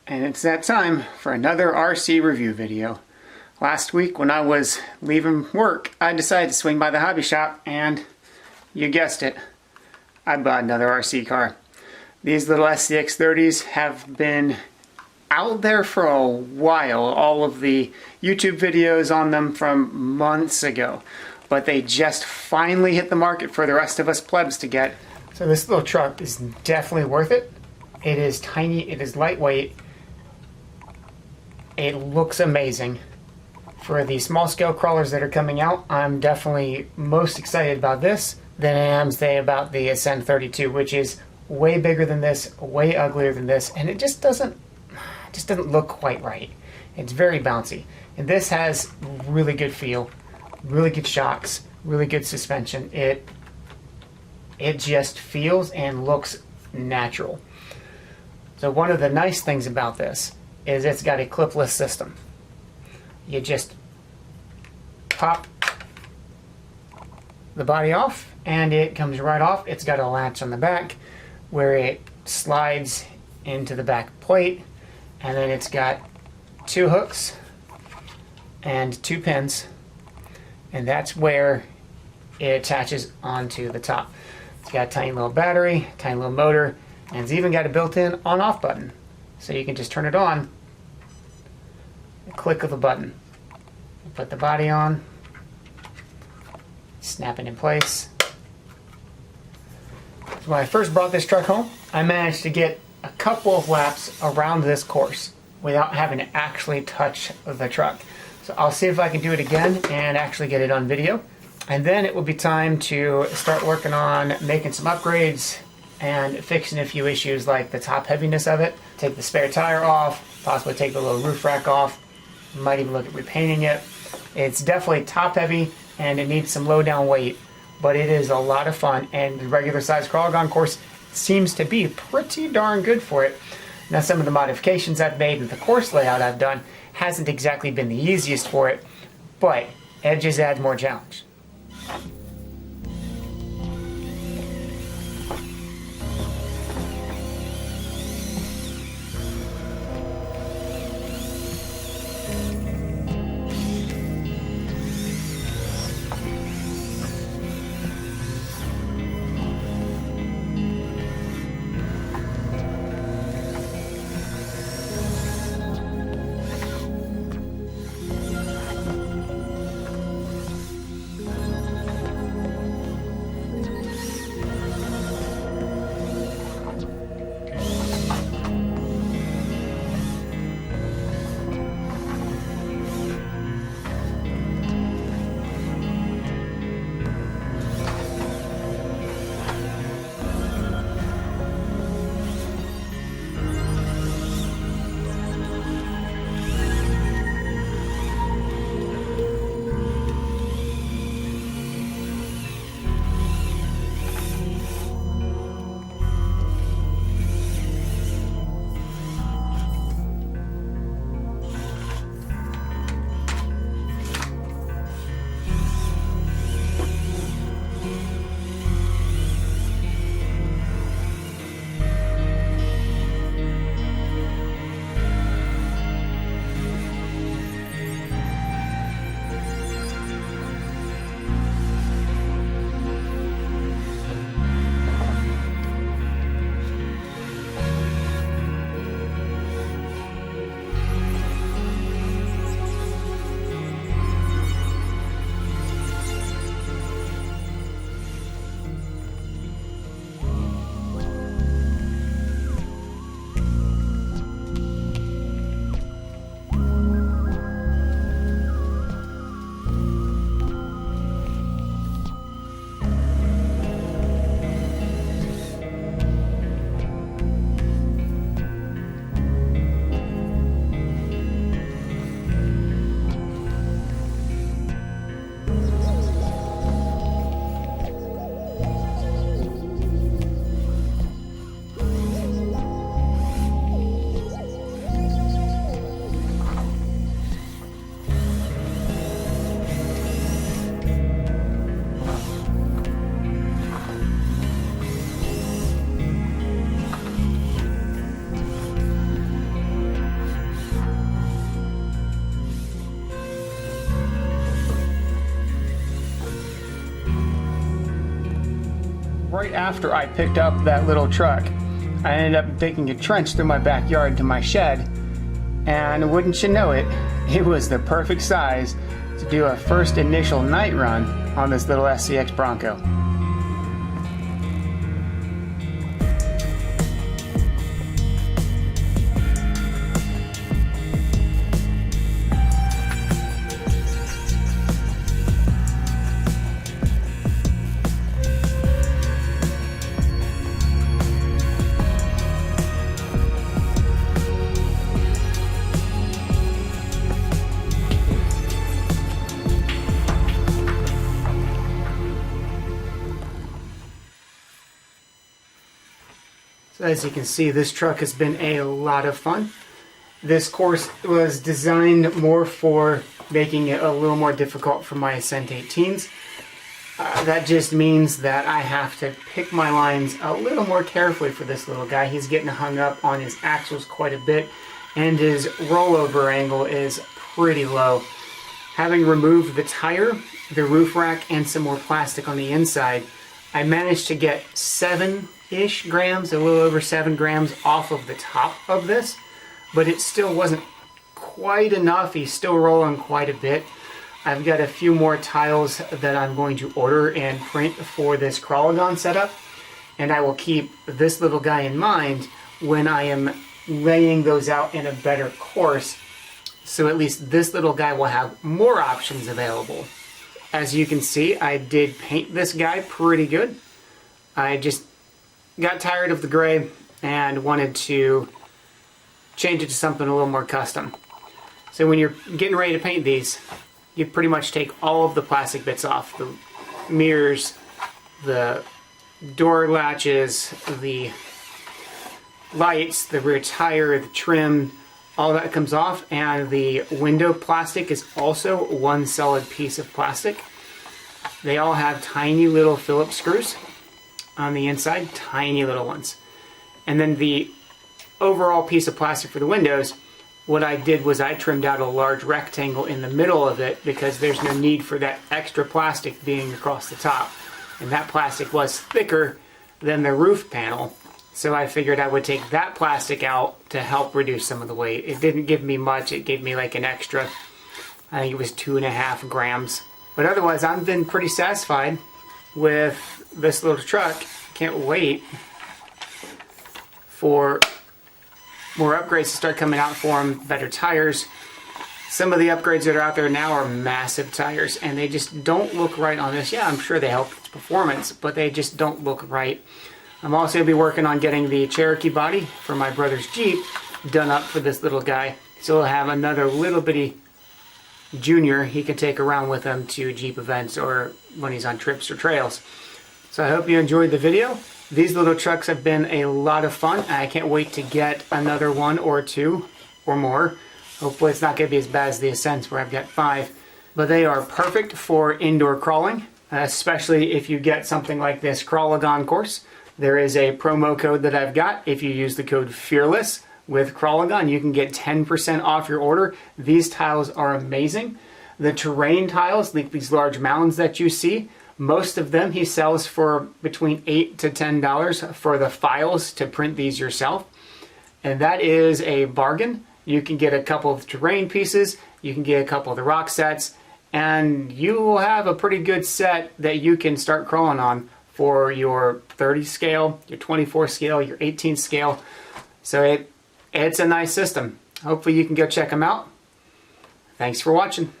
And it's that time for another RC review video. Last week when I was leaving work, I decided to swing by the hobby shop and, you guessed it, I bought another RC car. These little SCX30s have been out there for a while, all of the YouTube videos on them from months ago, but they just finally hit the market for the rest of us plebs to get. So this little truck is definitely worth it. It is tiny, it is lightweight, it looks amazing. For the small scale crawlers that are coming out, I'm definitely most excited about this than I am, say, about the SN32, which is way bigger than this, way uglier than this, and it just doesn't look quite right. It's very bouncy. And this has really good feel, really good shocks, really good suspension. It just feels and looks natural. So one of the nice things about this is it's got a clipless system. You just pop the body off and it comes right off. It's got a latch on the back where it slides into the back plate, and then it's got two hooks and two pins, and that's where it attaches onto the top. It's got a tiny little battery, tiny little motor, and it's even got a built-in on-off button. So you can just turn it on, click of the button. You put the body on, snap it in place. So when I first brought this truck home, I managed to get a couple of laps around this course without having to actually touch the truck. So I'll see if I can do it again and actually get it on video. And then it will be time to start working on making some upgrades and fixing a few issues like the top heaviness of it, take the spare tire off, possibly take the little roof rack off, might even look at repainting it. It's definitely top heavy and it needs some low down weight, but it is a lot of fun, and the regular size Crawlagon course seems to be pretty darn good for it. Now some of the modifications I've made and the course layout I've done hasn't exactly been the easiest for it, but it just adds more challenge. right after I picked up that little truck, I ended up digging a trench through my backyard to my shed, and wouldn't you know it, it was the perfect size to do a first initial night run on this little SCX Bronco. So as you can see, this truck has been a lot of fun. This course was designed more for making it a little more difficult for my Ascent 18s. That just means that I have to pick my lines a little more carefully for this little guy. He's getting hung up on his axles quite a bit, and his rollover angle is pretty low. Having removed the tire, the roof rack, and some more plastic on the inside, I managed to get 7-ish grams, a little over 7 grams off of the top of this, but it still wasn't quite enough. He's still rolling quite a bit. I've got a few more tiles that I'm going to order and print for this Crawlagon setup, and I will keep this little guy in mind when I am laying those out in a better course, so at least this little guy will have more options available. As you can see, I did paint this guy pretty good. I just got tired of the gray and wanted to change it to something a little more custom. So when you're getting ready to paint these, you pretty much take all of the plastic bits off. The mirrors, the door latches, the lights, the rear tire, the trim, all that comes off, and the window plastic is also one solid piece of plastic. They all have tiny little Phillips screws on the inside, tiny little ones. And then the overall piece of plastic for the windows, what I did was I trimmed out a large rectangle in the middle of it because there's no need for that extra plastic being across the top. And that plastic was thicker than the roof panel. So I figured I would take that plastic out to help reduce some of the weight. It didn't give me much. It gave me like an extra, I think it was 2.5 grams. But otherwise, I've been pretty satisfied with this little truck. Can't wait for more upgrades to start coming out for them, better tires. Some of the upgrades that are out there now are massive tires, and they just don't look right on this. Yeah, I'm sure they help its performance, but they just don't look right. I'm also going to be working on getting the Cherokee body for my brother's Jeep done up for this little guy. So he'll have another little bitty junior he can take around with him to Jeep events or when he's on trips or trails. So I hope you enjoyed the video. These little trucks have been a lot of fun. I can't wait to get another one or two or more. Hopefully it's not going to be as bad as the Ascents where I've got 5. But they are perfect for indoor crawling, especially if you get something like this Crawlagon course. There is a promo code that I've got. If you use the code FEARLESS with Crawlagon, you can get 10% off your order. These tiles are amazing. The terrain tiles, like these large mounds that you see, most of them he sells for between $8 to $10 for the files to print these yourself. And that is a bargain. You can get a couple of terrain pieces, you can get a couple of the rock sets, and you will have a pretty good set that you can start crawling on for your 30 scale, your 24 scale, your 18 scale. So it's a nice system. Hopefully you can go check them out. Thanks for watching.